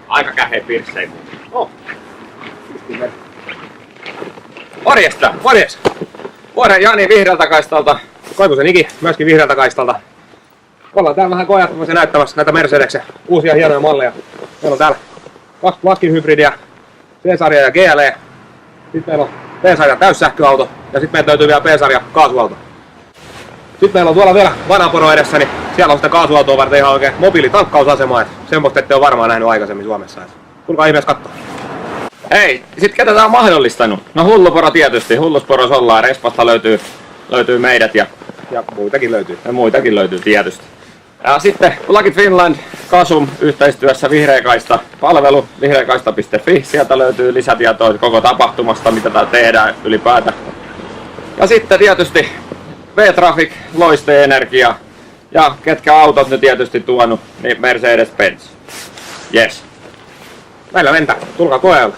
Aika käheä pirssei. Oh. Morjesta, morjes! Vuoren Jani Vihreältä kaistalta. Koivusen Iki myöskin Vihreältä kaistalta. Ollaan täällä vähän koettamassa ja näyttämässä näitä Mercedeksen uusia hienoja malleja. Meillä on täällä 2 plug-in hybridiä, C-sarja ja GLE. Sitten meillä on P-sarja täyssähköauto ja sitten meiltä löytyy vielä P-sarja kaasuauto. Sitten meillä on tuolla vielä Vanaporo edessä, niin siellä on sitä kaasuautoa varten ihan oikein mobiilitankkausasema. Semmoista ette ole varmaan nähnyt aikaisemmin Suomessa. Tulkaa ihmeessä katsoa. Hei, sit ketä tää on mahdollistanut? No Hulluporo tietysti, Hullusporossa ollaan, Respasta löytyy meidät ja muitakin löytyy. Ja muitakin löytyy tietysti. Ja sitten Plugit Finland, Kasum yhteistyössä Vihreäkaista palvelu, vihreäkaista.fi. Sieltä löytyy lisätietoa koko tapahtumasta, mitä täällä tehdään ylipäätään. Ja sitten tietysti V-Traffic, Loiste Energia ja ketkä autot nyt tietysti tuonut, niin Mercedes-Benz. Yes. Meillä lentää, tulkaa koeella.